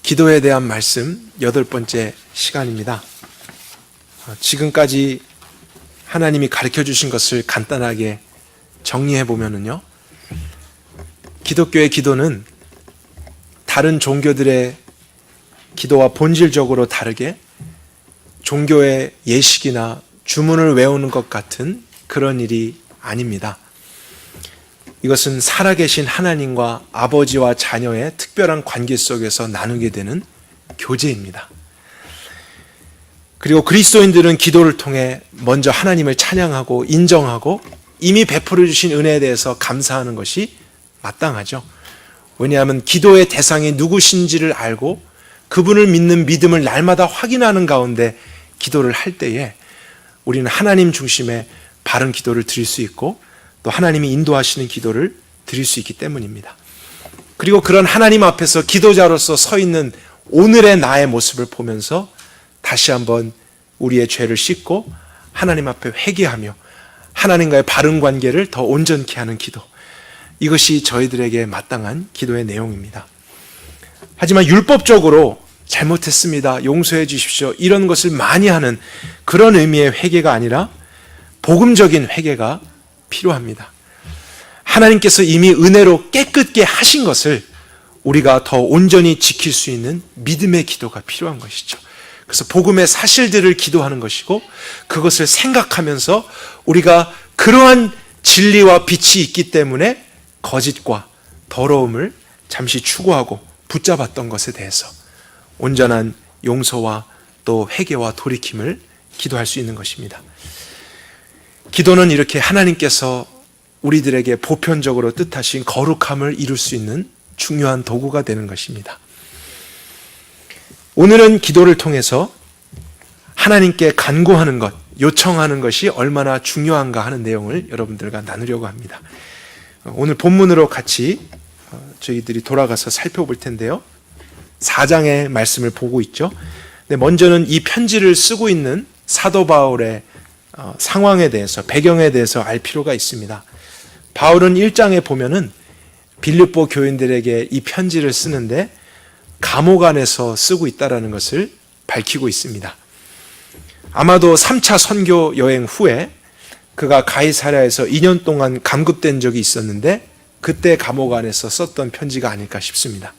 기도에 대한 말씀 8번째 시간입니다. 지금까지 하나님이 가르쳐 주신 것을 간단하게 정리해 보면은요, 기독교의 기도는 다른 종교들의 기도와 본질적으로 다르게 종교의 예식이나 주문을 외우는 것 같은 그런 일이 아닙니다. 이것은 살아계신 하나님과 아버지와 자녀의 특별한 관계 속에서 나누게 되는 교제입니다. 그리고 그리스도인들은 기도를 통해 먼저 하나님을 찬양하고 인정하고 이미 베풀어 주신 은혜에 대해서 감사하는 것이 마땅하죠. 왜냐하면 기도의 대상이 누구신지를 알고 그분을 믿는 믿음을 날마다 확인하는 가운데 기도를 할 때에 우리는 하나님 중심의 바른 기도를 드릴 수 있고 또 하나님이 인도하시는 기도를 드릴 수 있기 때문입니다. 그리고 그런 하나님 앞에서 기도자로서 서 있는 오늘의 나의 모습을 보면서 다시 한번 우리의 죄를 씻고 하나님 앞에 회개하며 하나님과의 바른 관계를 더 온전케 하는 기도, 이것이 저희들에게 마땅한 기도의 내용입니다. 하지만 율법적으로 잘못했습니다, 용서해 주십시오, 이런 것을 많이 하는 그런 의미의 회개가 아니라 복음적인 회개가 필요합니다. 하나님께서 이미 은혜로 깨끗게 하신 것을 우리가 더 온전히 지킬 수 있는 믿음의 기도가 필요한 것이죠. 그래서 복음의 사실들을 기도하는 것이고, 그것을 생각하면서 우리가 그러한 진리와 빛이 있기 때문에 거짓과 더러움을 잠시 추구하고 붙잡았던 것에 대해서 온전한 용서와 또 회개와 돌이킴을 기도할 수 있는 것입니다. 기도는 이렇게 하나님께서 우리들에게 보편적으로 뜻하신 거룩함을 이룰 수 있는 중요한 도구가 되는 것입니다. 오늘은 기도를 통해서 하나님께 간구하는 것, 요청하는 것이 얼마나 중요한가 하는 내용을 여러분들과 나누려고 합니다. 오늘 본문으로 같이 저희들이 돌아가서 살펴볼 텐데요, 4장의 말씀을 보고 있죠. 근데 먼저는 이 편지를 쓰고 있는 사도 바울의 상황에 대해서, 배경에 대해서 알 필요가 있습니다. 바울은 1장에 보면은 빌립보 교인들에게 이 편지를 쓰는데 감옥 안에서 쓰고 있다는 것을 밝히고 있습니다. 아마도 3차 선교 여행 후에 그가 가이사랴에서 2년 동안 감금된 적이 있었는데 그때 감옥 안에서 썼던 편지가 아닐까 싶습니다.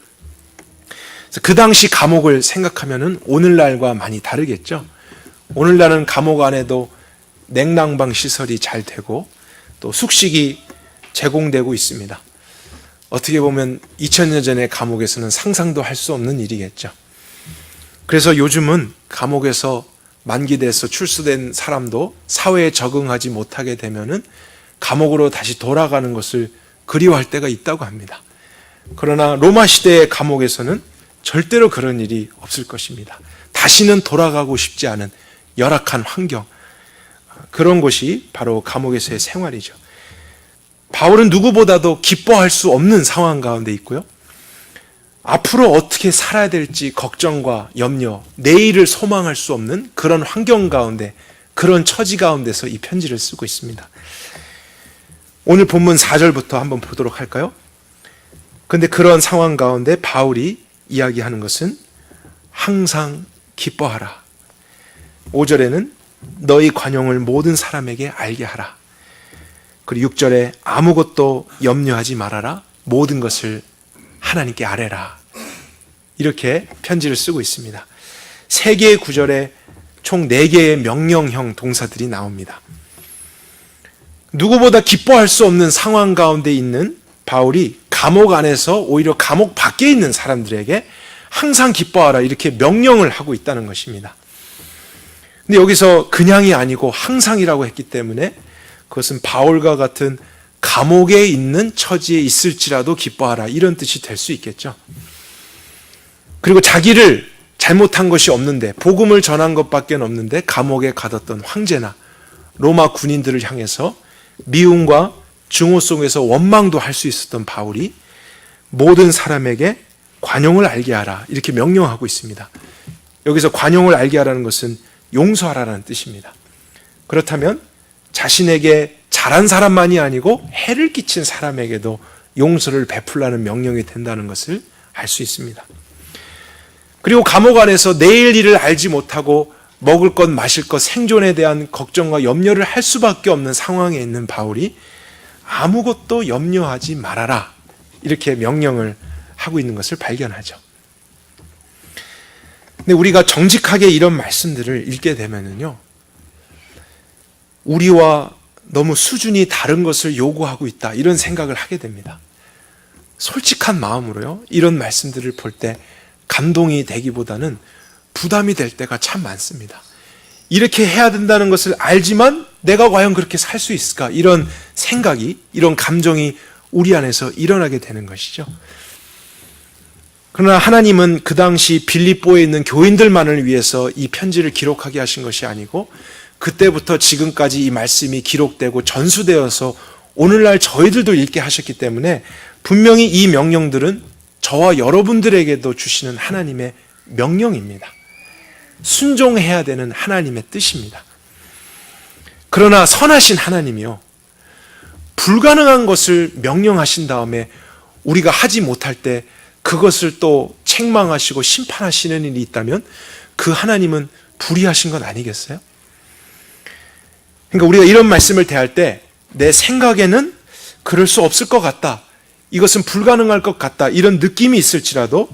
그 당시 감옥을 생각하면은 오늘날과 많이 다르겠죠. 오늘날은 감옥 안에도 냉난방 시설이 잘 되고 또 숙식이 제공되고 있습니다. 어떻게 보면 2000년 전의 감옥에서는 상상도 할 수 없는 일이겠죠. 그래서 요즘은 감옥에서 만기돼서 출소된 사람도 사회에 적응하지 못하게 되면은 감옥으로 다시 돌아가는 것을 그리워할 때가 있다고 합니다. 그러나 로마 시대의 감옥에서는 절대로 그런 일이 없을 것입니다. 다시는 돌아가고 싶지 않은 열악한 환경, 그런 것이 바로 감옥에서의 생활이죠. 바울은 누구보다도 기뻐할 수 없는 상황 가운데 있고요, 앞으로 어떻게 살아야 될지 걱정과 염려, 내일을 소망할 수 없는 그런 환경 가운데, 그런 처지 가운데서 이 편지를 쓰고 있습니다. 오늘 본문 4절부터 한번 보도록 할까요? 그런데 그런 상황 가운데 바울이 이야기하는 것은 항상 기뻐하라. 5절에는 너희 관용을 모든 사람에게 알게 하라. 그리고 6절에 아무것도 염려하지 말아라. 모든 것을 하나님께 아뢰라. 이렇게 편지를 쓰고 있습니다. 3개의 구절에 총 4개의 명령형 동사들이 나옵니다. 누구보다 기뻐할 수 없는 상황 가운데 있는 바울이 감옥 안에서 오히려 감옥 밖에 있는 사람들에게 항상 기뻐하라, 이렇게 명령을 하고 있다는 것입니다. 근데 여기서 그냥이 아니고 항상이라고 했기 때문에 그것은 바울과 같은 감옥에 있는 처지에 있을지라도 기뻐하라, 이런 뜻이 될 수 있겠죠. 그리고 자기를 잘못한 것이 없는데, 복음을 전한 것밖에 없는데 감옥에 가뒀던 황제나 로마 군인들을 향해서 미움과 증오 속에서 원망도 할 수 있었던 바울이 모든 사람에게 관용을 알게 하라, 이렇게 명령하고 있습니다. 여기서 관용을 알게 하라는 것은 용서하라는 뜻입니다. 그렇다면 자신에게 잘한 사람만이 아니고 해를 끼친 사람에게도 용서를 베풀라는 명령이 된다는 것을 알 수 있습니다. 그리고 감옥 안에서 내일 일을 알지 못하고 먹을 것, 마실 것, 생존에 대한 걱정과 염려를 할 수밖에 없는 상황에 있는 바울이 아무것도 염려하지 말아라, 이렇게 명령을 하고 있는 것을 발견하죠. 근데 우리가 정직하게 이런 말씀들을 읽게 되면은요, 우리와 너무 수준이 다른 것을 요구하고 있다, 이런 생각을 하게 됩니다. 솔직한 마음으로요, 이런 말씀들을 볼 때 감동이 되기보다는 부담이 될 때가 참 많습니다. 이렇게 해야 된다는 것을 알지만 내가 과연 그렇게 살 수 있을까, 이런 생각이, 이런 감정이 우리 안에서 일어나게 되는 것이죠. 그러나 하나님은 그 당시 빌립보에 있는 교인들만을 위해서 이 편지를 기록하게 하신 것이 아니고, 그때부터 지금까지 이 말씀이 기록되고 전수되어서 오늘날 저희들도 읽게 하셨기 때문에 분명히 이 명령들은 저와 여러분들에게도 주시는 하나님의 명령입니다. 순종해야 되는 하나님의 뜻입니다. 그러나 선하신 하나님이요, 불가능한 것을 명령하신 다음에 우리가 하지 못할 때 그것을 또 책망하시고 심판하시는 일이 있다면 그 하나님은 불의하신 건 아니겠어요? 그러니까 우리가 이런 말씀을 대할 때 내 생각에는 그럴 수 없을 것 같다, 이것은 불가능할 것 같다, 이런 느낌이 있을지라도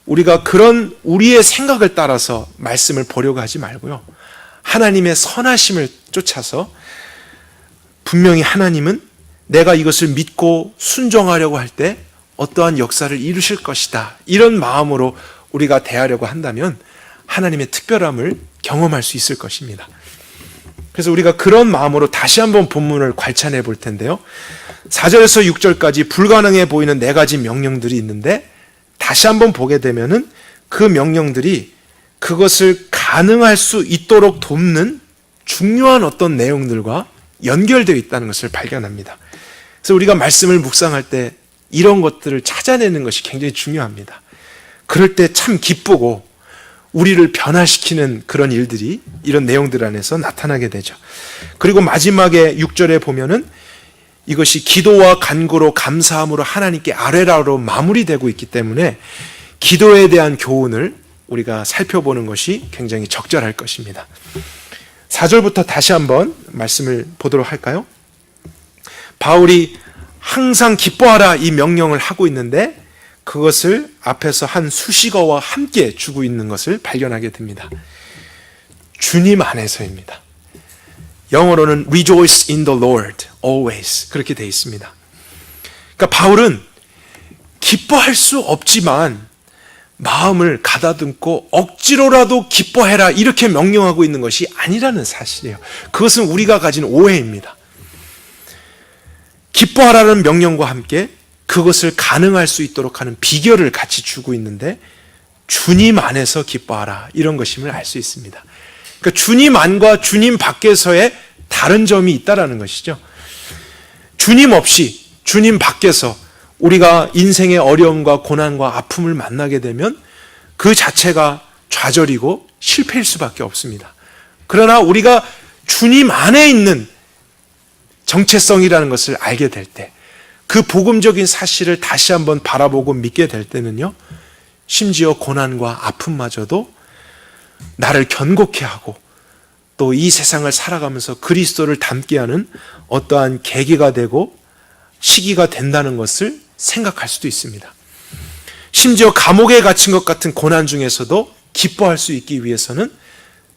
우리가 그런 우리의 생각을 따라서 말씀을 보려고 하지 말고요, 하나님의 선하심을 쫓아서 분명히 하나님은 내가 이것을 믿고 순종하려고 할 때 어떠한 역사를 이루실 것이다, 이런 마음으로 우리가 대하려고 한다면 하나님의 특별함을 경험할 수 있을 것입니다. 그래서 우리가 그런 마음으로 다시 한번 본문을 관찰해 볼 텐데요, 4절에서 6절까지 불가능해 보이는 4가지 명령들이 있는데, 다시 한번 보게 되면은 그 명령들이 그것을 가능할 수 있도록 돕는 중요한 어떤 내용들과 연결되어 있다는 것을 발견합니다. 그래서 우리가 말씀을 묵상할 때 이런 것들을 찾아내는 것이 굉장히 중요합니다. 그럴 때 참 기쁘고 우리를 변화시키는 그런 일들이 이런 내용들 안에서 나타나게 되죠. 그리고 마지막에 6절에 보면은 이것이 기도와 간구로 감사함으로 하나님께 아뢰라로 마무리되고 있기 때문에 기도에 대한 교훈을 우리가 살펴보는 것이 굉장히 적절할 것입니다. 4절부터 다시 한번 말씀을 보도록 할까요? 바울이 항상 기뻐하라, 이 명령을 하고 있는데 그것을 앞에서 한 수식어와 함께 주고 있는 것을 발견하게 됩니다. 주님 안에서입니다. 영어로는 rejoice in the Lord always, 그렇게 되어 있습니다. 그러니까 바울은 기뻐할 수 없지만 마음을 가다듬고 억지로라도 기뻐해라, 이렇게 명령하고 있는 것이 아니라는 사실이에요. 그것은 우리가 가진 오해입니다. 기뻐하라는 명령과 함께 그것을 가능할 수 있도록 하는 비결을 같이 주고 있는데, 주님 안에서 기뻐하라, 이런 것임을 알 수 있습니다. 그러니까 주님 안과 주님 밖에서의 다른 점이 있다라는 것이죠. 주님 없이 주님 밖에서 우리가 인생의 어려움과 고난과 아픔을 만나게 되면 그 자체가 좌절이고 실패일 수밖에 없습니다. 그러나 우리가 주님 안에 있는 정체성이라는 것을 알게 될 때, 그 복음적인 사실을 다시 한번 바라보고 믿게 될 때는요, 심지어 고난과 아픔마저도 나를 견고케 하고 또 이 세상을 살아가면서 그리스도를 닮게 하는 어떠한 계기가 되고 시기가 된다는 것을 생각할 수도 있습니다. 심지어 감옥에 갇힌 것 같은 고난 중에서도 기뻐할 수 있기 위해서는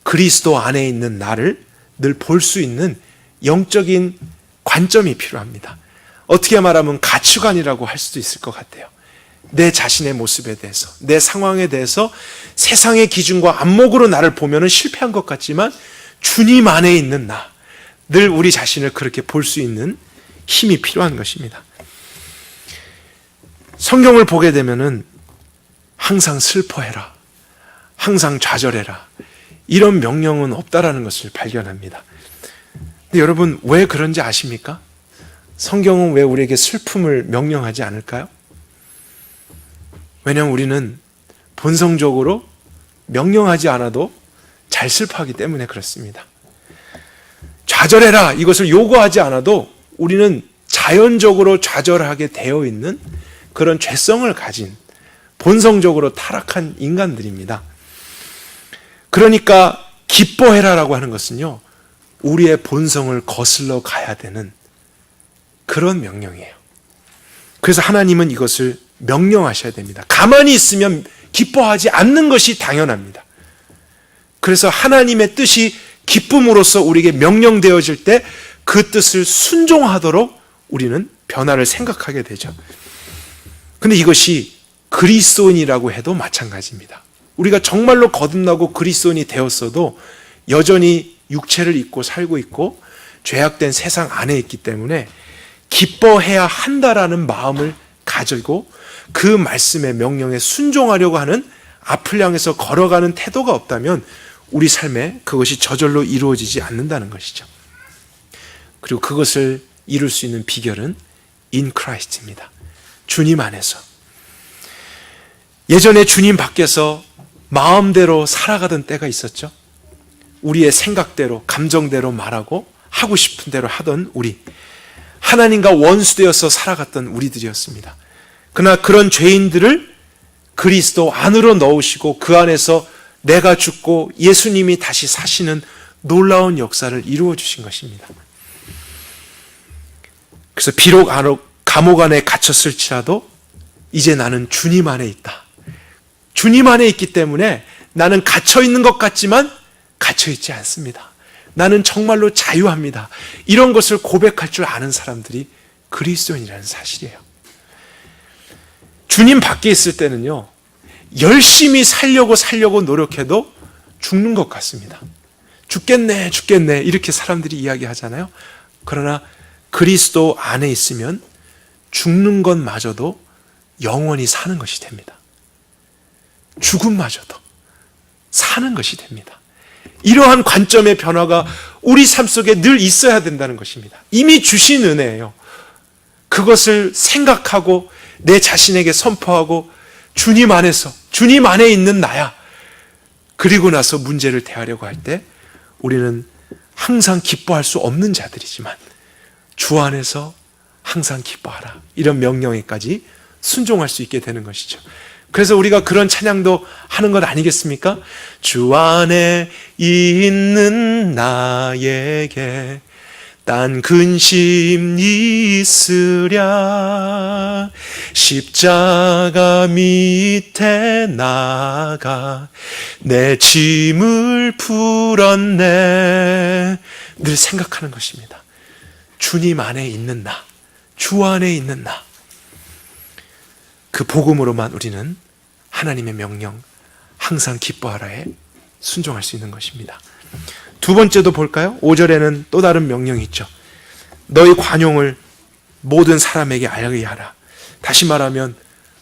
그리스도 안에 있는 나를 늘 볼 수 있는 영적인 관점이 필요합니다. 어떻게 말하면 가치관이라고 할 수도 있을 것 같아요. 내 자신의 모습에 대해서, 내 상황에 대해서 세상의 기준과 안목으로 나를 보면 실패한 것 같지만 주님 안에 있는 나, 늘 우리 자신을 그렇게 볼 수 있는 힘이 필요한 것입니다. 성경을 보게 되면은 항상 슬퍼해라, 항상 좌절해라, 이런 명령은 없다라는 것을 발견합니다. 근데 여러분, 왜 그런지 아십니까? 성경은 왜 우리에게 슬픔을 명령하지 않을까요? 왜냐하면 우리는 본성적으로 명령하지 않아도 잘 슬퍼하기 때문에 그렇습니다. 좌절해라, 이것을 요구하지 않아도 우리는 자연적으로 좌절하게 되어 있는 그런 죄성을 가진 본성적으로 타락한 인간들입니다. 그러니까 기뻐해라라고 하는 것은요, 우리의 본성을 거슬러 가야 되는 그런 명령이에요. 그래서 하나님은 이것을 명령하셔야 됩니다. 가만히 있으면 기뻐하지 않는 것이 당연합니다. 그래서 하나님의 뜻이 기쁨으로써 우리에게 명령되어질 때 그 뜻을 순종하도록 우리는 변화를 생각하게 되죠. 근데 이것이 그리스도인이라고 해도 마찬가지입니다. 우리가 정말로 거듭나고 그리스도인이 되었어도 여전히 육체를 입고 살고 있고 죄악된 세상 안에 있기 때문에 기뻐해야 한다라는 마음을 가지고 그 말씀의 명령에 순종하려고 하는 앞을 향해서 걸어가는 태도가 없다면 우리 삶에 그것이 저절로 이루어지지 않는다는 것이죠. 그리고 그것을 이룰 수 있는 비결은 in Christ입니다. 주님 안에서. 예전에 주님 밖에서 마음대로 살아가던 때가 있었죠. 우리의 생각대로, 감정대로 말하고 하고 싶은 대로 하던 우리, 하나님과 원수되어서 살아갔던 우리들이었습니다. 그러나 그런 죄인들을 그리스도 안으로 넣으시고 그 안에서 내가 죽고 예수님이 다시 사시는 놀라운 역사를 이루어 주신 것입니다. 그래서 비록 감옥 안에 갇혔을지라도 이제 나는 주님 안에 있다. 주님 안에 있기 때문에 나는 갇혀 있는 것 같지만 갇혀 있지 않습니다. 나는 정말로 자유합니다. 이런 것을 고백할 줄 아는 사람들이 그리스도인이라는 사실이에요. 주님 밖에 있을 때는요, 열심히 살려고 노력해도 죽는 것 같습니다. 죽겠네 이렇게 사람들이 이야기하잖아요. 그러나 그리스도 안에 있으면 죽는 것마저도 영원히 사는 것이 됩니다. 죽음마저도 사는 것이 됩니다. 이러한 관점의 변화가 우리 삶 속에 늘 있어야 된다는 것입니다. 이미 주신 은혜예요. 그것을 생각하고 내 자신에게 선포하고 주님 안에서, 주님 안에 있는 나야. 그리고 나서 문제를 대하려고 할 때 우리는 항상 기뻐할 수 없는 자들이지만 주 안에서 항상 기뻐하라. 이런 명령에까지 순종할 수 있게 되는 것이죠. 그래서 우리가 그런 찬양도 하는 것 아니겠습니까? 주 안에 있는 나에게 딴 근심 있으랴 십자가 밑에 나가 내 짐을 풀었네. 늘 생각하는 것입니다. 주님 안에 있는 나, 주 안에 있는 나. 그 복음으로만 우리는 하나님의 명령 항상 기뻐하라에 순종할 수 있는 것입니다. 두 번째도 볼까요? 5절에는 또 다른 명령이 있죠. 너희 관용을 모든 사람에게 알게 하라. 다시 말하면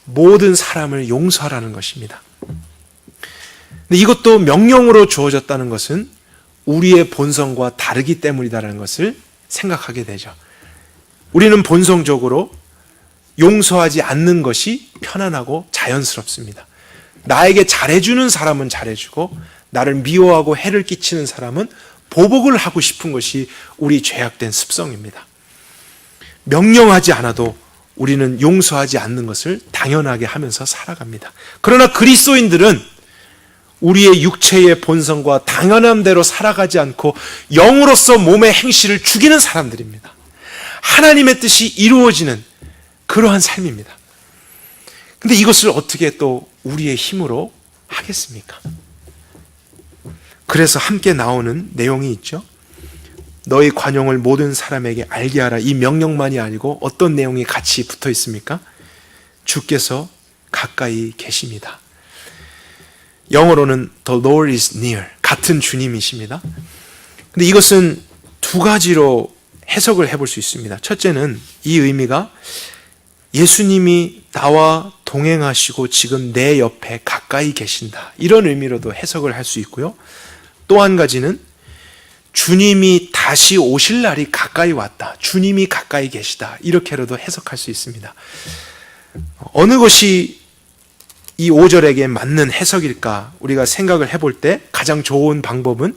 모든 사람을 용서하라는 것입니다. 근데 이것도 명령으로 주어졌다는 것은 우리의 본성과 다르기 때문이다라는 것을 생각하게 되죠. 우리는 본성적으로 용서하지 않는 것이 편안하고 자연스럽습니다. 나에게 잘해주는 사람은 잘해주고 나를 미워하고 해를 끼치는 사람은 보복을 하고 싶은 것이 우리 죄악된 습성입니다. 명령하지 않아도 우리는 용서하지 않는 것을 당연하게 하면서 살아갑니다. 그러나 그리스도인들은 우리의 육체의 본성과 당연한 대로 살아가지 않고 영으로서 몸의 행실을 죽이는 사람들입니다. 하나님의 뜻이 이루어지는 그러한 삶입니다. 근데 이것을 어떻게 또 우리의 힘으로 하겠습니까? 그래서 함께 나오는 내용이 있죠. 너희 관용을 모든 사람에게 알게 하라. 이 명령만이 아니고 어떤 내용이 같이 붙어 있습니까? 주께서 가까이 계십니다. 영어로는 The Lord is near. 같은 주님이십니다. 근데 이것은 두 가지로 해석을 해볼 수 있습니다. 첫째는 이 의미가 예수님이 나와 동행하시고 지금 내 옆에 가까이 계신다. 이런 의미로도 해석을 할 수 있고요. 또 한 가지는 주님이 다시 오실 날이 가까이 왔다. 주님이 가까이 계시다. 이렇게로도 해석할 수 있습니다. 어느 것이 이 5절에게 맞는 해석일까? 우리가 생각을 해볼 때 가장 좋은 방법은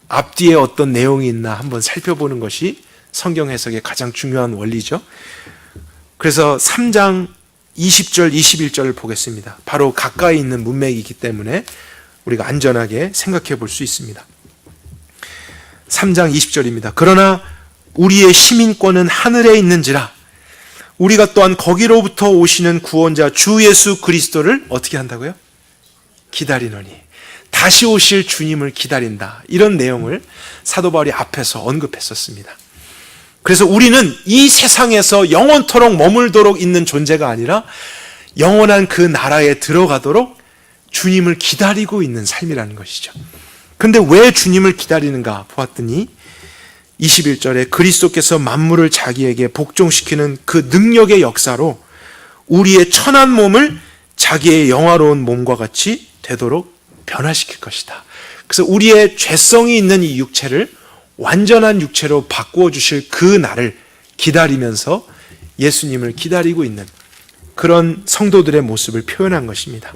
앞뒤에 어떤 내용이 있나 한번 살펴보는 것이 성경 해석의 가장 중요한 원리죠. 그래서 3장 20절, 21절을 보겠습니다. 바로 가까이 있는 문맥이기 때문에 우리가 안전하게 생각해 볼 수 있습니다. 3장 20절입니다. 그러나 우리의 시민권은 하늘에 있는지라 우리가 또한 거기로부터 오시는 구원자 주 예수 그리스도를 어떻게 한다고요? 기다리노니. 다시 오실 주님을 기다린다. 이런 내용을 사도 바울이 앞에서 언급했었습니다. 그래서 우리는 이 세상에서 영원토록 머물도록 있는 존재가 아니라 영원한 그 나라에 들어가도록 주님을 기다리고 있는 삶이라는 것이죠. 근데 왜 주님을 기다리는가 보았더니 21절에 그리스도께서 만물을 자기에게 복종시키는 그 능력의 역사로 우리의 천한 몸을 자기의 영화로운 몸과 같이 되도록 변화시킬 것이다. 그래서 우리의 죄성이 있는 이 육체를 완전한 육체로 바꾸어 주실 그 날을 기다리면서 예수님을 기다리고 있는 그런 성도들의 모습을 표현한 것입니다.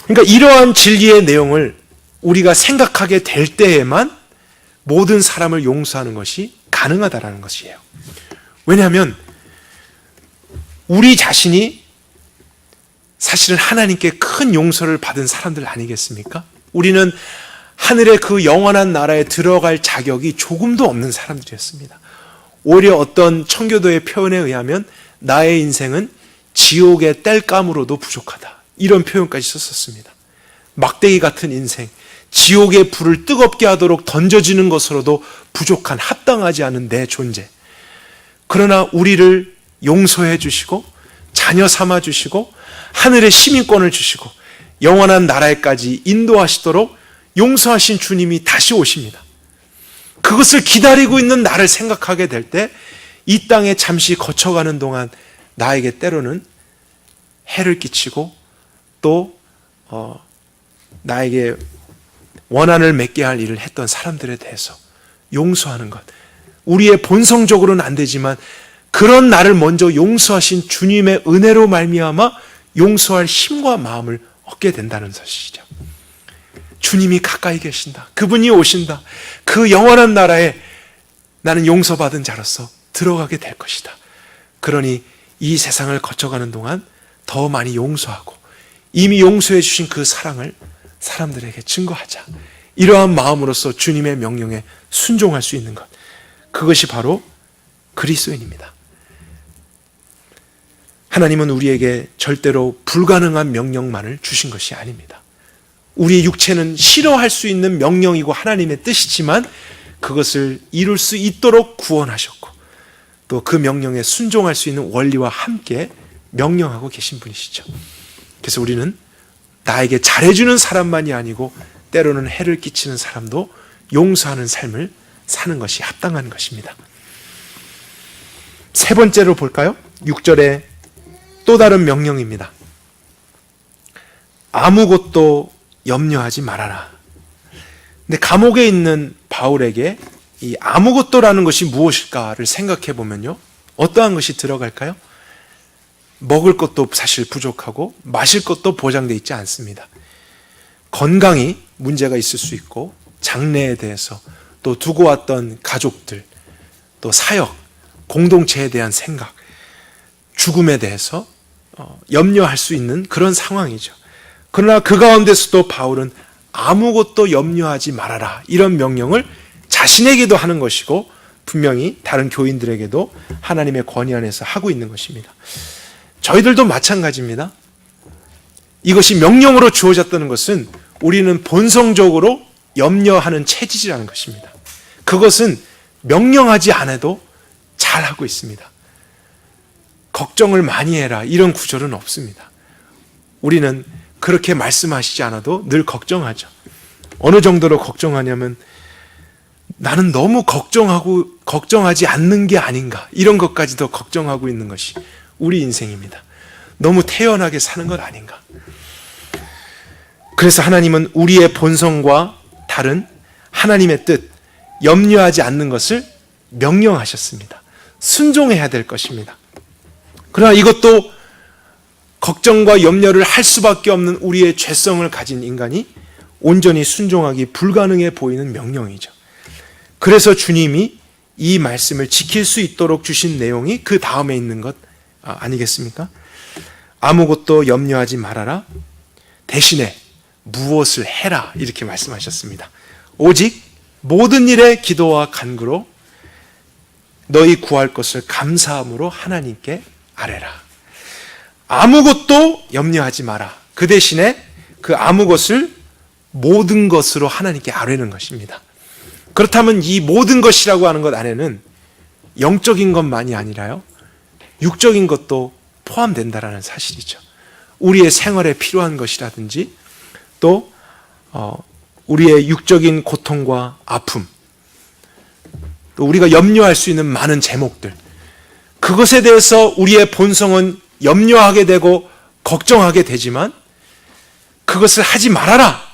그러니까 이러한 진리의 내용을 우리가 생각하게 될 때에만 모든 사람을 용서하는 것이 가능하다는 것이에요. 왜냐하면 우리 자신이 사실은 하나님께 큰 용서를 받은 사람들 아니겠습니까? 우리는 하늘의 그 영원한 나라에 들어갈 자격이 조금도 없는 사람들이었습니다. 오히려 어떤 청교도의 표현에 의하면 나의 인생은 지옥의 땔감으로도 부족하다. 이런 표현까지 썼었습니다. 막대기 같은 인생, 지옥의 불을 뜨겁게 하도록 던져지는 것으로도 부족한, 합당하지 않은 내 존재. 그러나 우리를 용서해 주시고 자녀 삼아 주시고 하늘의 시민권을 주시고 영원한 나라에까지 인도하시도록 용서하신 주님이 다시 오십니다. 그것을 기다리고 있는 나를 생각하게 될 때 이 땅에 잠시 거쳐가는 동안 나에게 때로는 해를 끼치고 또 나에게 원한을 맺게 할 일을 했던 사람들에 대해서 용서하는 것. 우리의 본성적으로는 안 되지만 그런 나를 먼저 용서하신 주님의 은혜로 말미암아 용서할 힘과 마음을 얻게 된다는 것이죠. 주님이 가까이 계신다. 그분이 오신다. 그 영원한 나라에 나는 용서받은 자로서 들어가게 될 것이다. 그러니 이 세상을 거쳐가는 동안 더 많이 용서하고 이미 용서해 주신 그 사랑을 사람들에게 증거하자. 이러한 마음으로서 주님의 명령에 순종할 수 있는 것. 그것이 바로 그리스도인입니다. 하나님은 우리에게 절대로 불가능한 명령만을 주신 것이 아닙니다. 우리의 육체는 싫어할 수 있는 명령이고 하나님의 뜻이지만 그것을 이룰 수 있도록 구원하셨고 또 그 명령에 순종할 수 있는 원리와 함께 명령하고 계신 분이시죠. 그래서 우리는 나에게 잘해주는 사람만이 아니고 때로는 해를 끼치는 사람도 용서하는 삶을 사는 것이 합당한 것입니다. 세 번째로 볼까요? 6절에 또 다른 명령입니다. 아무것도 염려하지 말아라. 근데 감옥에 있는 바울에게 이 아무것도라는 것이 무엇일까를 생각해 보면요. 어떠한 것이 들어갈까요? 먹을 것도 사실 부족하고 마실 것도 보장되어 있지 않습니다. 건강이 문제가 있을 수 있고 장래에 대해서 또 두고 왔던 가족들, 또 사역, 공동체에 대한 생각, 죽음에 대해서 염려할 수 있는 그런 상황이죠. 그러나 그 가운데서도 바울은 아무것도 염려하지 말아라 이런 명령을 자신에게도 하는 것이고 분명히 다른 교인들에게도 하나님의 권위 안에서 하고 있는 것입니다. 저희들도 마찬가지입니다. 이것이 명령으로 주어졌다는 것은 우리는 본성적으로 염려하는 체질이라는 것입니다. 그것은 명령하지 않아도 잘하고 있습니다. 걱정을 많이 해라 이런 구절은 없습니다. 우리는 그렇게 말씀하시지 않아도 늘 걱정하죠. 어느 정도로 걱정하냐면 나는 너무 걱정하지 않는 게 아닌가 이런 것까지도 걱정하고 있는 것이 우리 인생입니다. 너무 태연하게 사는 것 아닌가. 그래서 하나님은 우리의 본성과 다른 하나님의 뜻, 염려하지 않는 것을 명령하셨습니다. 순종해야 될 것입니다. 그러나 이것도 걱정과 염려를 할 수밖에 없는 우리의 죄성을 가진 인간이 온전히 순종하기 불가능해 보이는 명령이죠. 그래서 주님이 이 말씀을 지킬 수 있도록 주신 내용이 그 다음에 있는 것 아니겠습니까? 아무것도 염려하지 말아라. 대신에 무엇을 해라. 이렇게 말씀하셨습니다. 오직 모든 일에 기도와 간구로 너희 구할 것을 감사함으로 하나님께 아뢰라. 아무것도 염려하지 마라. 그 대신에 그 아무 것을 모든 것으로 하나님께 아뢰는 것입니다. 그렇다면 이 모든 것이라고 하는 것 안에는 영적인 것만이 아니라요, 육적인 것도 포함된다라는 사실이죠. 우리의 생활에 필요한 것이라든지 또 우리의 육적인 고통과 아픔, 또 우리가 염려할 수 있는 많은 제목들, 그것에 대해서 우리의 본성은 염려하게 되고 걱정하게 되지만 그것을 하지 말아라.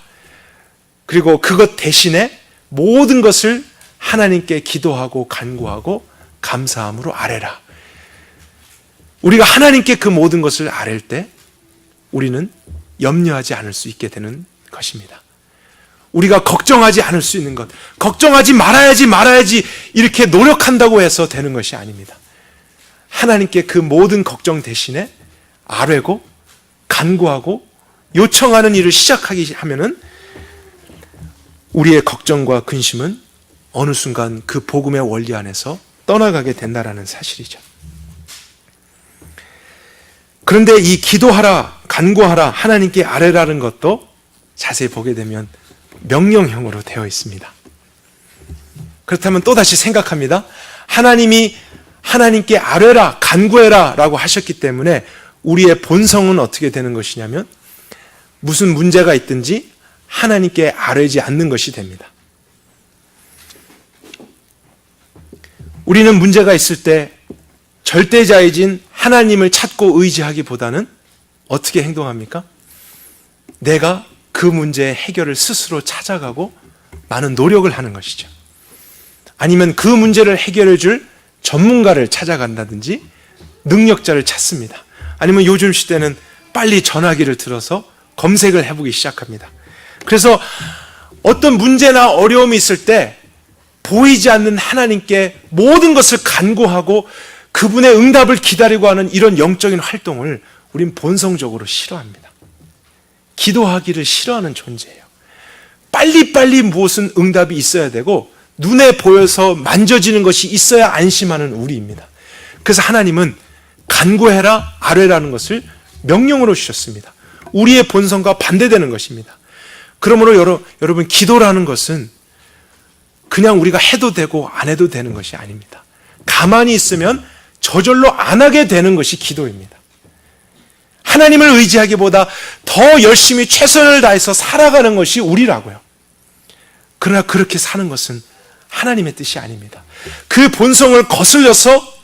그리고 그것 대신에 모든 것을 하나님께 기도하고 간구하고 감사함으로 아뢰라. 우리가 하나님께 그 모든 것을 아뢰 때 우리는 염려하지 않을 수 있게 되는 것입니다. 우리가 걱정하지 않을 수 있는 것, 걱정하지 말아야지 이렇게 노력한다고 해서 되는 것이 아닙니다. 하나님께 그 모든 걱정 대신에 아뢰고 간구하고 요청하는 일을 시작하기 하면은 우리의 걱정과 근심은 어느 순간 그 복음의 원리 안에서 떠나가게 된다라는 사실이죠. 그런데 이 기도하라, 간구하라, 하나님께 아뢰라는 것도 자세히 보게 되면 명령형으로 되어 있습니다. 그렇다면 또다시 생각합니다. 하나님이 하나님께 아뢰라, 간구해라 라고 하셨기 때문에 우리의 본성은 어떻게 되는 것이냐면 무슨 문제가 있든지 하나님께 아뢰지 않는 것이 됩니다. 우리는 문제가 있을 때 절대자이신 하나님을 찾고 의지하기보다는 어떻게 행동합니까? 내가 그 문제의 해결을 스스로 찾아가고 많은 노력을 하는 것이죠. 아니면 그 문제를 해결해 줄 전문가를 찾아간다든지 능력자를 찾습니다. 아니면 요즘 시대는 빨리 전화기를 들어서 검색을 해보기 시작합니다. 그래서 어떤 문제나 어려움이 있을 때 보이지 않는 하나님께 모든 것을 간구하고 그분의 응답을 기다리고 하는 이런 영적인 활동을 우린 본성적으로 싫어합니다. 기도하기를 싫어하는 존재예요. 빨리빨리 무엇은 응답이 있어야 되고 눈에 보여서 만져지는 것이 있어야 안심하는 우리입니다. 그래서 하나님은 간구해라, 아뢰라는 것을 명령으로 주셨습니다. 우리의 본성과 반대되는 것입니다. 그러므로 여러분 기도라는 것은 그냥 우리가 해도 되고 안 해도 되는 것이 아닙니다. 가만히 있으면 저절로 안 하게 되는 것이 기도입니다. 하나님을 의지하기보다 더 열심히 최선을 다해서 살아가는 것이 우리라고요. 그러나 그렇게 사는 것은 하나님의 뜻이 아닙니다. 그 본성을 거슬려서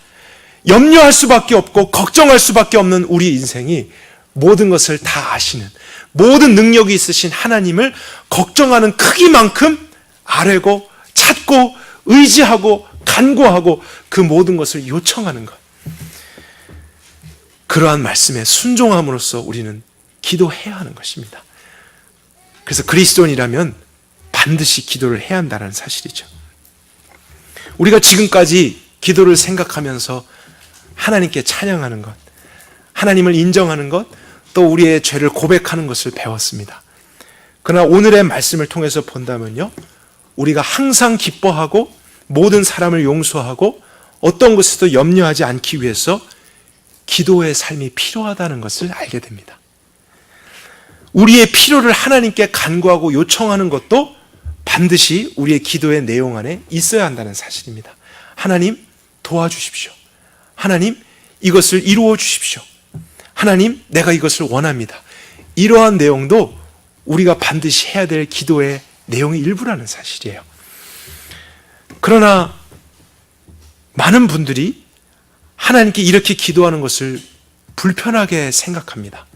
염려할 수밖에 없고 걱정할 수밖에 없는 우리 인생이 모든 것을 다 아시는, 모든 능력이 있으신 하나님을 걱정하는 크기만큼 아뢰고 찾고 의지하고 간구하고 그 모든 것을 요청하는 것, 그러한 말씀에 순종함으로써 우리는 기도해야 하는 것입니다. 그래서 그리스도인이라면 반드시 기도를 해야 한다는 사실이죠. 우리가 지금까지 기도를 생각하면서 하나님께 찬양하는 것, 하나님을 인정하는 것, 또 우리의 죄를 고백하는 것을 배웠습니다. 그러나 오늘의 말씀을 통해서 본다면요, 우리가 항상 기뻐하고 모든 사람을 용서하고 어떤 것에도 염려하지 않기 위해서 기도의 삶이 필요하다는 것을 알게 됩니다. 우리의 필요를 하나님께 간구하고 요청하는 것도 반드시 우리의 기도의 내용 안에 있어야 한다는 사실입니다. 하나님 도와주십시오. 하나님 이것을 이루어 주십시오. 하나님 내가 이것을 원합니다. 이러한 내용도 우리가 반드시 해야 될 기도의 내용의 일부라는 사실이에요. 그러나 많은 분들이 하나님께 이렇게 기도하는 것을 불편하게 생각합니다.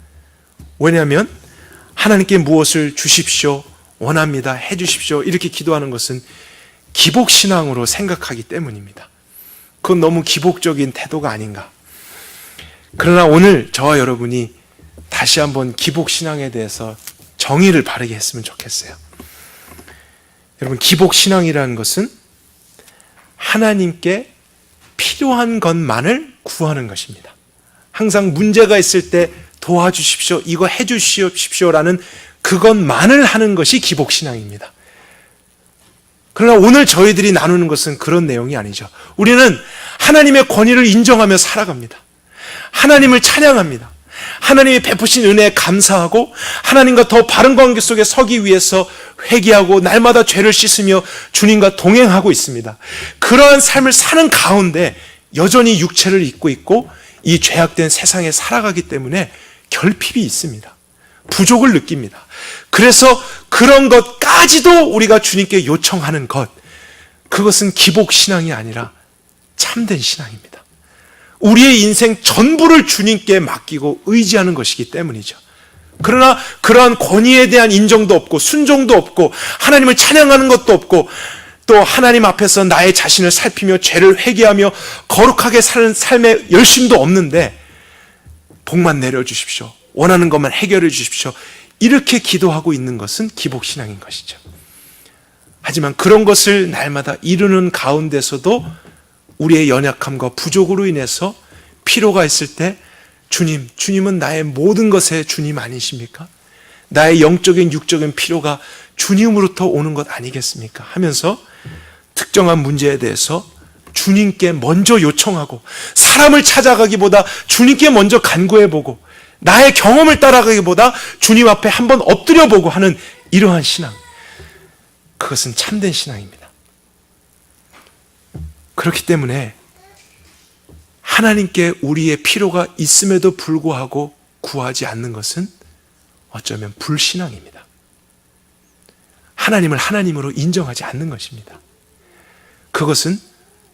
왜냐하면 하나님께 무엇을 주십시오, 원합니다, 해주십시오 이렇게 기도하는 것은 기복신앙으로 생각하기 때문입니다. 그건 너무 기복적인 태도가 아닌가. 그러나 오늘 저와 여러분이 다시 한번 기복신앙에 대해서 정의를 바르게 했으면 좋겠어요. 여러분, 기복신앙이라는 것은 하나님께 필요한 것만을 구하는 것입니다. 항상 문제가 있을 때 도와주십시오, 이거 해주십시오라는 그것만을 하는 것이 기복신앙입니다. 그러나 오늘 저희들이 나누는 것은 그런 내용이 아니죠. 우리는 하나님의 권위를 인정하며 살아갑니다. 하나님을 찬양합니다. 하나님이 베푸신 은혜에 감사하고 하나님과 더 바른 관계 속에 서기 위해서 회개하고 날마다 죄를 씻으며 주님과 동행하고 있습니다. 그러한 삶을 사는 가운데 여전히 육체를 입고 있고 이 죄악된 세상에 살아가기 때문에 결핍이 있습니다. 부족을 느낍니다. 그래서 그런 것까지도 우리가 주님께 요청하는 것, 그것은 기복신앙이 아니라 참된 신앙입니다. 우리의 인생 전부를 주님께 맡기고 의지하는 것이기 때문이죠. 그러나 그러한 권위에 대한 인정도 없고 순종도 없고 하나님을 찬양하는 것도 없고 또 하나님 앞에서 나의 자신을 살피며 죄를 회개하며 거룩하게 사는 삶의 열심도 없는데 복만 내려주십시오, 원하는 것만 해결해 주십시오, 이렇게 기도하고 있는 것은 기복신앙인 것이죠. 하지만 그런 것을 날마다 이루는 가운데서도 우리의 연약함과 부족으로 인해서 필요가 있을 때 주님은 나의 모든 것의 주님 아니십니까? 나의 영적인 육적인 필요가 주님으로부터 오는 것 아니겠습니까? 하면서 특정한 문제에 대해서 주님께 먼저 요청하고 사람을 찾아가기보다 주님께 먼저 간구해보고 나의 경험을 따라가기보다 주님 앞에 한번 엎드려보고 하는 이러한 신앙, 그것은 참된 신앙입니다. 그렇기 때문에 하나님께 우리의 필요가 있음에도 불구하고 구하지 않는 것은 어쩌면 불신앙입니다. 하나님을 하나님으로 인정하지 않는 것입니다. 그것은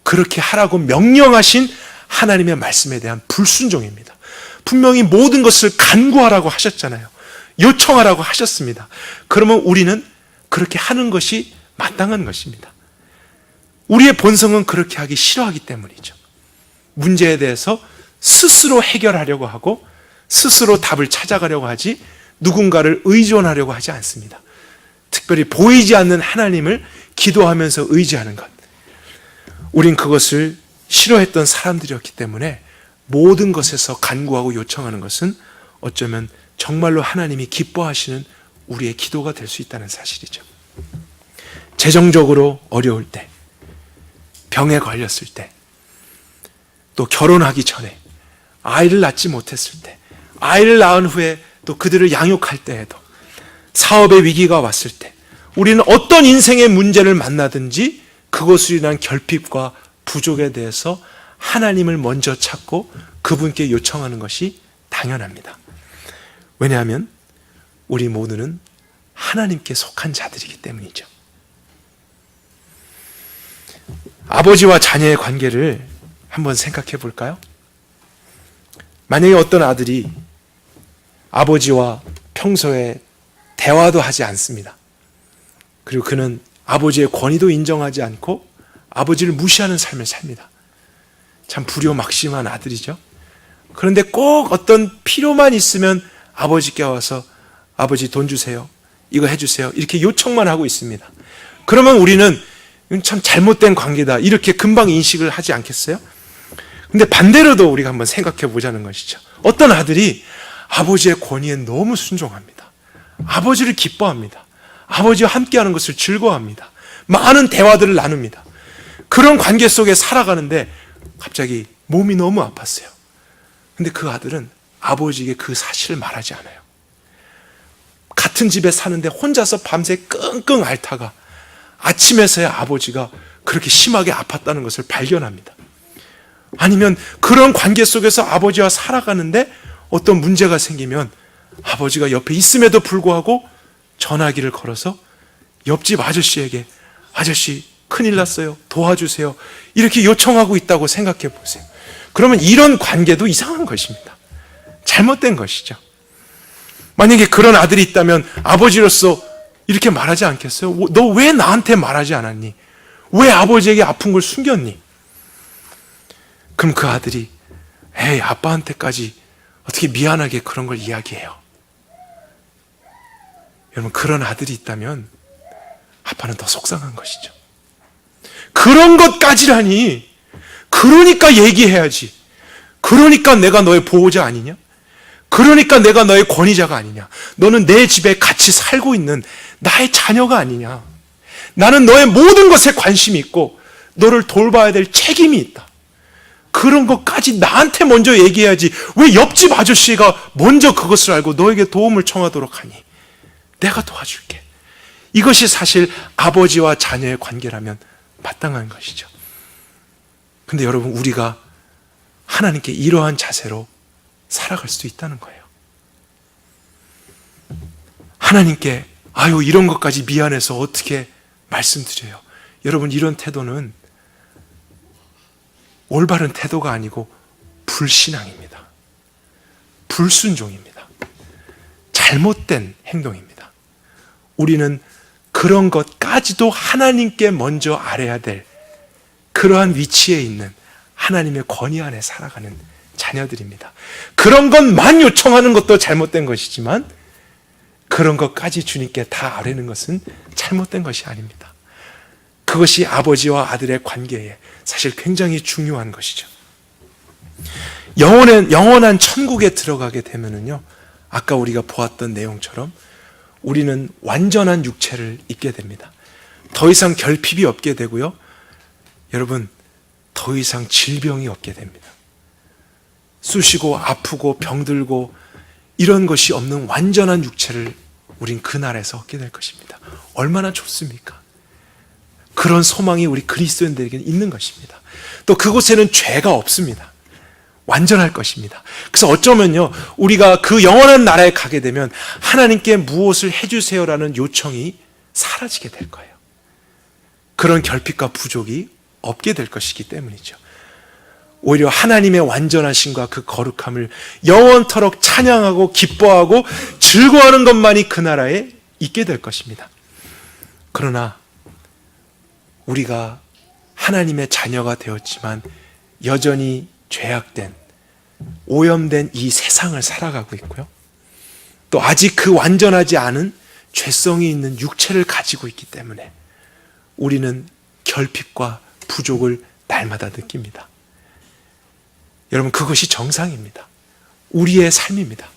그렇게 하라고 명령하신 하나님의 말씀에 대한 불순종입니다. 분명히 모든 것을 간구하라고 하셨잖아요. 요청하라고 하셨습니다. 그러면 우리는 그렇게 하는 것이 마땅한 것입니다. 우리의 본성은 그렇게 하기 싫어하기 때문이죠. 문제에 대해서 스스로 해결하려고 하고 스스로 답을 찾아가려고 하지 누군가를 의존하려고 하지 않습니다. 특별히 보이지 않는 하나님을 기도하면서 의지하는 것, 우린 그것을 싫어했던 사람들이었기 때문에 모든 것에서 간구하고 요청하는 것은 어쩌면 정말로 하나님이 기뻐하시는 우리의 기도가 될 수 있다는 사실이죠. 재정적으로 어려울 때, 병에 걸렸을 때, 또 결혼하기 전에, 아이를 낳지 못했을 때, 아이를 낳은 후에 또 그들을 양육할 때에도, 사업의 위기가 왔을 때, 우리는 어떤 인생의 문제를 만나든지 그것으로 인한 결핍과 부족에 대해서 하나님을 먼저 찾고 그분께 요청하는 것이 당연합니다. 왜냐하면 우리 모두는 하나님께 속한 자들이기 때문이죠. 아버지와 자녀의 관계를 한번 생각해 볼까요? 만약에 어떤 아들이 아버지와 평소에 대화도 하지 않습니다. 그리고 그는 아버지의 권위도 인정하지 않고 아버지를 무시하는 삶을 삽니다. 참 불효막심한 아들이죠. 그런데 꼭 어떤 필요만 있으면 아버지께 와서 아버지 돈 주세요, 이거 해주세요, 이렇게 요청만 하고 있습니다. 그러면 우리는 이건 참 잘못된 관계다, 이렇게 금방 인식을 하지 않겠어요? 근데 반대로도 우리가 한번 생각해 보자는 것이죠. 어떤 아들이 아버지의 권위에 너무 순종합니다. 아버지를 기뻐합니다. 아버지와 함께하는 것을 즐거워합니다. 많은 대화들을 나눕니다. 그런 관계 속에 살아가는데 갑자기 몸이 너무 아팠어요. 근데 그 아들은 아버지에게 그 사실을 말하지 않아요. 같은 집에 사는데 혼자서 밤새 끙끙 앓다가 아침에서야 아버지가 그렇게 심하게 아팠다는 것을 발견합니다. 아니면 그런 관계 속에서 아버지와 살아가는데 어떤 문제가 생기면 아버지가 옆에 있음에도 불구하고 전화기를 걸어서 옆집 아저씨에게 아저씨 큰일 났어요, 도와주세요, 이렇게 요청하고 있다고 생각해 보세요. 그러면 이런 관계도 이상한 것입니다. 잘못된 것이죠. 만약에 그런 아들이 있다면 아버지로서 이렇게 말하지 않겠어요? 너 왜 나한테 말하지 않았니? 왜 아버지에게 아픈 걸 숨겼니? 그럼 그 아들이 에이, 아빠한테까지 어떻게 미안하게 그런 걸 이야기해요? 여러분, 그런 아들이 있다면 아빠는 더 속상한 것이죠. 그런 것까지라니, 그러니까 얘기해야지. 그러니까 내가 너의 보호자 아니냐? 그러니까 내가 너의 권위자가 아니냐? 너는 내 집에 같이 살고 있는 나의 자녀가 아니냐? 나는 너의 모든 것에 관심이 있고 너를 돌봐야 될 책임이 있다. 그런 것까지 나한테 먼저 얘기해야지 왜 옆집 아저씨가 먼저 그것을 알고 너에게 도움을 청하도록 하니? 내가 도와줄게. 이것이 사실 아버지와 자녀의 관계라면 마땅한 것이죠. 근데 여러분, 우리가 하나님께 이러한 자세로 살아갈 수도 있다는 거예요. 하나님께 아유 이런 것까지 미안해서 어떻게 말씀드려요. 여러분, 이런 태도는 올바른 태도가 아니고 불신앙입니다. 불순종입니다. 잘못된 행동입니다. 우리는 그런 것까지도 하나님께 먼저 알아야 될 그러한 위치에 있는 하나님의 권위 안에 살아가는 자녀들입니다. 그런 것만 요청하는 것도 잘못된 것이지만 그런 것까지 주님께 다 아뢰는 것은 잘못된 것이 아닙니다. 그것이 아버지와 아들의 관계에 사실 굉장히 중요한 것이죠. 영원한 천국에 들어가게 되면은요, 아까 우리가 보았던 내용처럼 우리는 완전한 육체를 입게 됩니다. 더 이상 결핍이 없게 되고요. 여러분, 더 이상 질병이 없게 됩니다. 쑤시고 아프고 병들고 이런 것이 없는 완전한 육체를 우린 그날에서 얻게 될 것입니다. 얼마나 좋습니까? 그런 소망이 우리 그리스도인들에게는 있는 것입니다. 또 그곳에는 죄가 없습니다. 완전할 것입니다. 그래서 어쩌면요, 우리가 그 영원한 나라에 가게 되면 하나님께 무엇을 해주세요라는 요청이 사라지게 될 거예요. 그런 결핍과 부족이 없게 될 것이기 때문이죠. 오히려 하나님의 완전하심과 그 거룩함을 영원토록 찬양하고 기뻐하고 즐거워하는 것만이 그 나라에 있게 될 것입니다. 그러나 우리가 하나님의 자녀가 되었지만 여전히 죄악된, 오염된 이 세상을 살아가고 있고요. 또 아직 그 완전하지 않은 죄성이 있는 육체를 가지고 있기 때문에 우리는 결핍과 부족을 날마다 느낍니다. 여러분, 그것이 정상입니다. 우리의 삶입니다.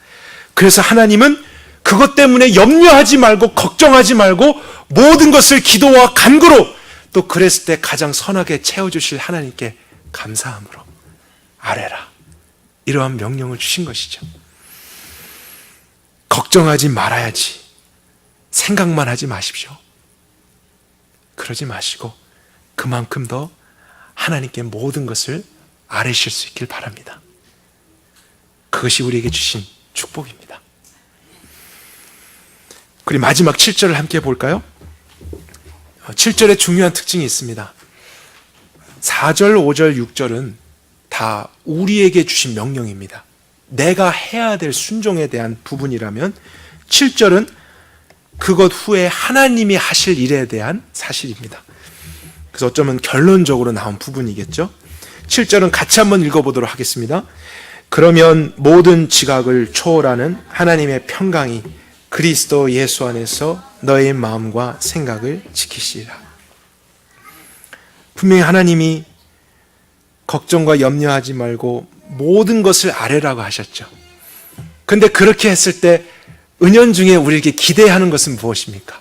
그래서 하나님은 그것 때문에 염려하지 말고 걱정하지 말고 모든 것을 기도와 간구로, 또 그랬을 때 가장 선하게 채워주실 하나님께 감사함으로 아뢰라, 이러한 명령을 주신 것이죠. 걱정하지 말아야지, 생각만 하지 마십시오. 그러지 마시고 그만큼 더 하나님께 모든 것을 아뢰실 수 있길 바랍니다. 그것이 우리에게 주신 축복입니다. 그리고 마지막 7절을 함께 볼까요? 7절에 중요한 특징이 있습니다. 4절, 5절, 6절은 다 우리에게 주신 명령입니다. 내가 해야 될 순종에 대한 부분이라면 7절은 그것 후에 하나님이 하실 일에 대한 사실입니다. 그래서 어쩌면 결론적으로 나온 부분이겠죠. 7절은 같이 한번 읽어보도록 하겠습니다. 그러면 모든 지각을 초월하는 하나님의 평강이 그리스도 예수 안에서 너의 마음과 생각을 지키시리라. 분명히 하나님이 걱정과 염려하지 말고 모든 것을 아뢰라고 하셨죠. 그런데 그렇게 했을 때 은연중에 우리에게 기대하는 것은 무엇입니까?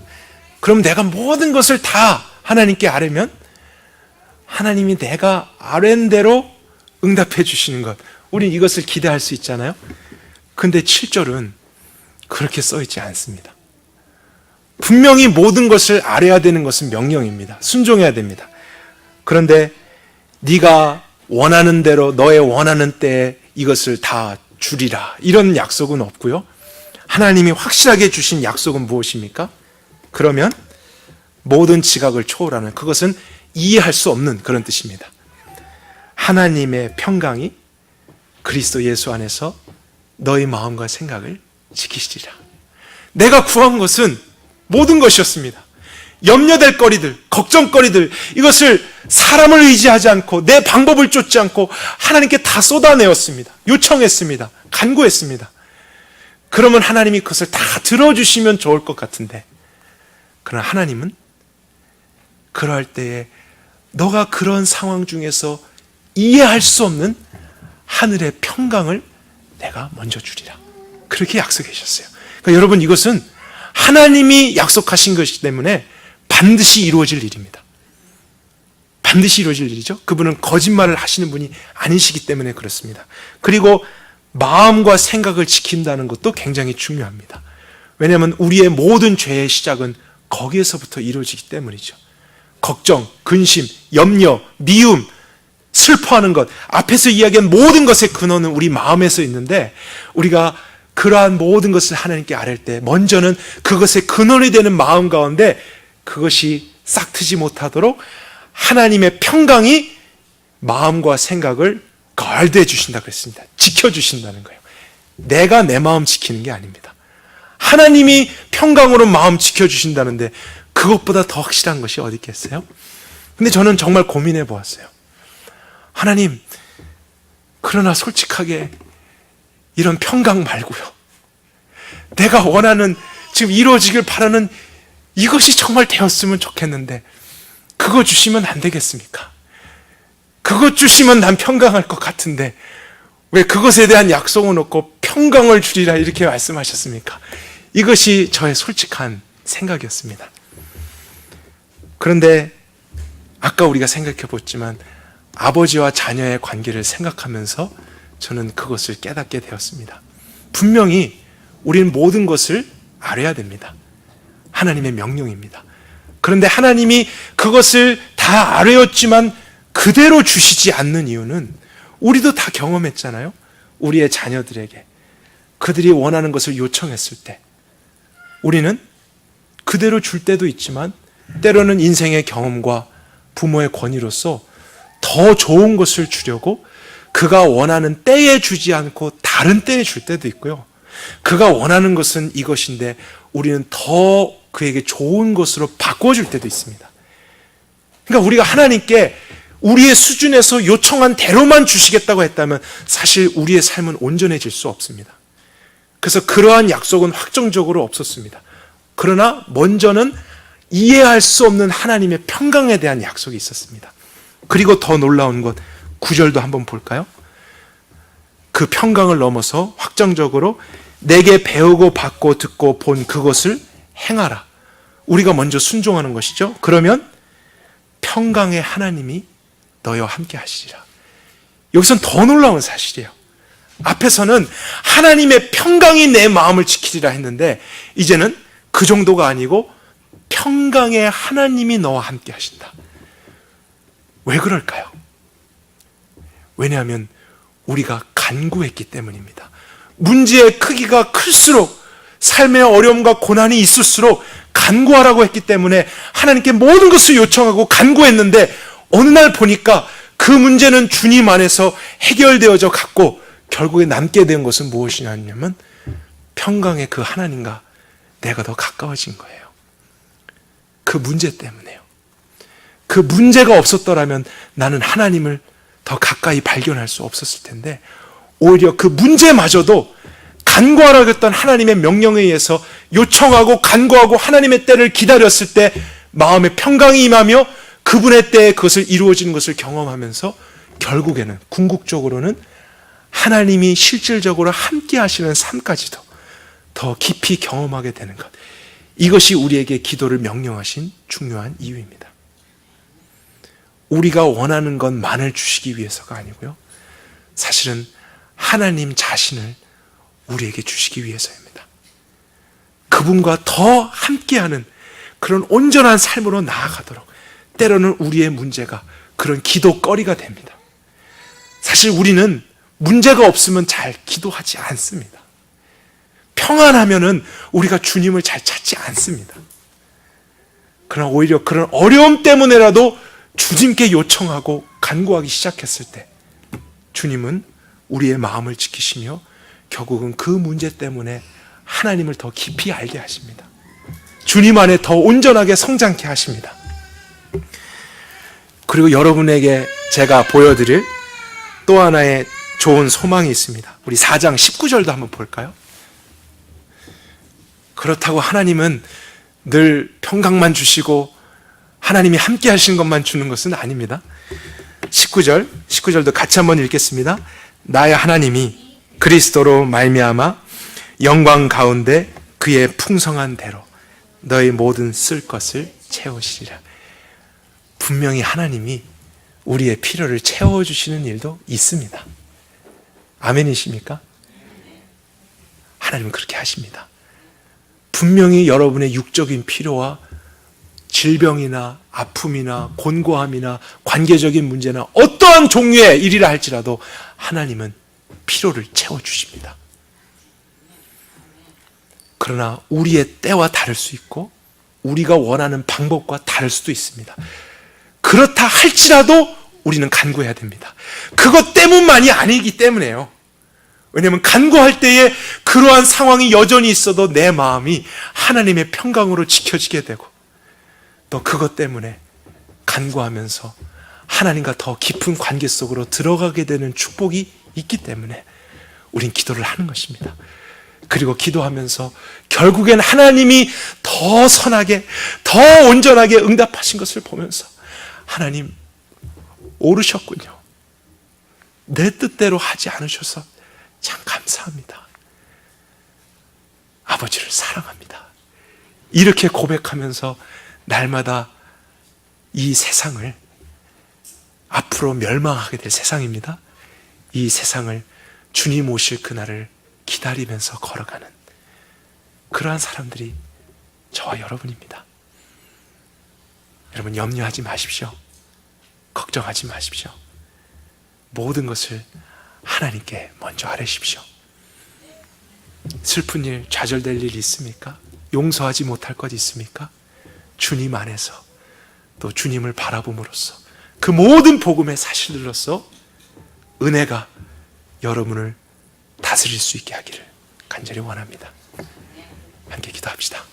그럼 내가 모든 것을 다 하나님께 아뢰면 하나님이 내가 아뢰는 대로 응답해 주시는 것, 우린 이것을 기대할 수 있잖아요. 근데 7절은 그렇게 써있지 않습니다. 분명히 모든 것을 아뢰야 되는 것은 명령입니다. 순종해야 됩니다. 그런데 네가 원하는 대로 너의 원하는 때에 이것을 다 주리라, 이런 약속은 없고요. 하나님이 확실하게 주신 약속은 무엇입니까? 그러면 모든 지각을 초월하는, 그것은 이해할 수 없는 그런 뜻입니다. 하나님의 평강이 그리스도 예수 안에서 너의 마음과 생각을 지키시리라. 내가 구한 것은 모든 것이었습니다. 염려될 거리들, 걱정거리들, 이것을 사람을 의지하지 않고 내 방법을 쫓지 않고 하나님께 다 쏟아내었습니다. 요청했습니다. 간구했습니다. 그러면 하나님이 그것을 다 들어주시면 좋을 것 같은데, 그러나 하나님은 그럴 때에 너가 그런 상황 중에서 이해할 수 없는 하늘의 평강을 내가 먼저 주리라. 그렇게 약속해 주셨어요. 그러니까 여러분, 이것은 하나님이 약속하신 것이기 때문에 반드시 이루어질 일입니다. 반드시 이루어질 일이죠. 그분은 거짓말을 하시는 분이 아니시기 때문에 그렇습니다. 그리고 마음과 생각을 지킨다는 것도 굉장히 중요합니다. 왜냐하면 우리의 모든 죄의 시작은 거기에서부터 이루어지기 때문이죠. 걱정, 근심, 염려, 미움, 슬퍼하는 것, 앞에서 이야기한 모든 것의 근원은 우리 마음에서 있는데, 우리가 그러한 모든 것을 하나님께 아뢰 때 먼저는 그것의 근원이 되는 마음 가운데 그것이 싹트지 못하도록 하나님의 평강이 마음과 생각을 가르쳐 주신다 그랬습니다. 지켜주신다는 거예요. 내가 내 마음 지키는 게 아닙니다. 하나님이 평강으로 마음 지켜주신다는데 그것보다 더 확실한 것이 어디 있겠어요? 근데 저는 정말 고민해 보았어요. 하나님, 그러나 솔직하게 이런 평강 말고요, 내가 원하는, 지금 이루어지길 바라는 이것이 정말 되었으면 좋겠는데 그거 주시면 안 되겠습니까? 그것 주시면 난 평강할 것 같은데 왜 그것에 대한 약속은 없고 평강을 주리라 이렇게 말씀하셨습니까? 이것이 저의 솔직한 생각이었습니다. 그런데 아까 우리가 생각해 봤지만 아버지와 자녀의 관계를 생각하면서 저는 그것을 깨닫게 되었습니다. 분명히 우리는 모든 것을 알아야 됩니다. 하나님의 명령입니다. 그런데 하나님이 그것을 다 알아였지만 그대로 주시지 않는 이유는 우리도 다 경험했잖아요. 우리의 자녀들에게 그들이 원하는 것을 요청했을 때 우리는 그대로 줄 때도 있지만 때로는 인생의 경험과 부모의 권위로서 더 좋은 것을 주려고 그가 원하는 때에 주지 않고 다른 때에 줄 때도 있고요. 그가 원하는 것은 이것인데 우리는 더 그에게 좋은 것으로 바꿔줄 때도 있습니다. 그러니까 우리가 하나님께 우리의 수준에서 요청한 대로만 주시겠다고 했다면 사실 우리의 삶은 온전해질 수 없습니다. 그래서 그러한 약속은 확정적으로 없었습니다. 그러나 먼저는 이해할 수 없는 하나님의 평강에 대한 약속이 있었습니다. 그리고 더 놀라운 것 9절도 한번 볼까요? 그 평강을 넘어서 확정적으로 내게 배우고 받고 듣고 본 그것을 행하라. 우리가 먼저 순종하는 것이죠. 그러면 평강의 하나님이 너희와 함께 하시리라. 여기선 더 놀라운 사실이에요. 앞에서는 하나님의 평강이 내 마음을 지키리라 했는데 이제는 그 정도가 아니고 평강의 하나님이 너와 함께 하신다. 왜 그럴까요? 왜냐하면 우리가 간구했기 때문입니다. 문제의 크기가 클수록 삶의 어려움과 고난이 있을수록 간구하라고 했기 때문에 하나님께 모든 것을 요청하고 간구했는데 어느 날 보니까 그 문제는 주님 안에서 해결되어져 갔고 결국에 남게 된 것은 무엇이냐면 평강의 그 하나님과 내가 더 가까워진 거예요. 그 문제 때문에요. 그 문제가 없었더라면 나는 하나님을 더 가까이 발견할 수 없었을 텐데 오히려 그 문제마저도 간구하라고 했던 하나님의 명령에 의해서 요청하고 간구하고 하나님의 때를 기다렸을 때 마음의 평강이 임하며 그분의 때에 그것을 이루어지는 것을 경험하면서 결국에는 궁극적으로는 하나님이 실질적으로 함께 하시는 삶까지도 더 깊이 경험하게 되는 것. 이것이 우리에게 기도를 명령하신 중요한 이유입니다. 우리가 원하는 것만을 주시기 위해서가 아니고요. 사실은 하나님 자신을 우리에게 주시기 위해서입니다. 그분과 더 함께하는 그런 온전한 삶으로 나아가도록 때로는 우리의 문제가 그런 기도거리가 됩니다. 사실 우리는 문제가 없으면 잘 기도하지 않습니다. 평안하면은 우리가 주님을 잘 찾지 않습니다. 그러나 오히려 그런 어려움 때문에라도 주님께 요청하고 간구하기 시작했을 때 주님은 우리의 마음을 지키시며 결국은 그 문제 때문에 하나님을 더 깊이 알게 하십니다. 주님 안에 더 온전하게 성장케 하십니다. 그리고 여러분에게 제가 보여드릴 또 하나의 좋은 소망이 있습니다. 우리 4장 19절도 한번 볼까요? 그렇다고 하나님은 늘 평강만 주시고 하나님이 함께 하시는 것만 주는 것은 아닙니다. 19절도 같이 한번 읽겠습니다. 나의 하나님이 그리스도로 말미암아 영광 가운데 그의 풍성한 대로 너의 모든 쓸 것을 채우시리라. 분명히 하나님이 우리의 필요를 채워주시는 일도 있습니다. 아멘이십니까? 하나님은 그렇게 하십니다. 분명히 여러분의 육적인 필요와 질병이나 아픔이나 곤고함이나 관계적인 문제나 어떠한 종류의 일이라 할지라도 하나님은 필요를 채워주십니다. 그러나 우리의 때와 다를 수 있고 우리가 원하는 방법과 다를 수도 있습니다. 그렇다 할지라도 우리는 간구해야 됩니다. 그것 때문만이 아니기 때문에요. 왜냐하면 간구할 때에 그러한 상황이 여전히 있어도 내 마음이 하나님의 평강으로 지켜지게 되고 또 그것 때문에 간구하면서 하나님과 더 깊은 관계 속으로 들어가게 되는 축복이 있기 때문에 우린 기도를 하는 것입니다. 그리고 기도하면서 결국엔 하나님이 더 선하게, 더 온전하게 응답하신 것을 보면서 하나님 오르셨군요. 내 뜻대로 하지 않으셔서 참 감사합니다. 아버지를 사랑합니다. 이렇게 고백하면서 날마다 이 세상을, 앞으로 멸망하게 될 세상입니다. 이 세상을 주님 오실 그날을 기다리면서 걸어가는 그러한 사람들이 저와 여러분입니다. 여러분 염려하지 마십시오. 걱정하지 마십시오. 모든 것을 하나님께 먼저 아뢰십시오. 슬픈 일, 좌절될 일 있습니까? 용서하지 못할 것 있습니까? 주님 안에서 또 주님을 바라봄으로써 그 모든 복음의 사실들로서 은혜가 여러분을 다스릴 수 있게 하기를 간절히 원합니다. 함께 기도합시다.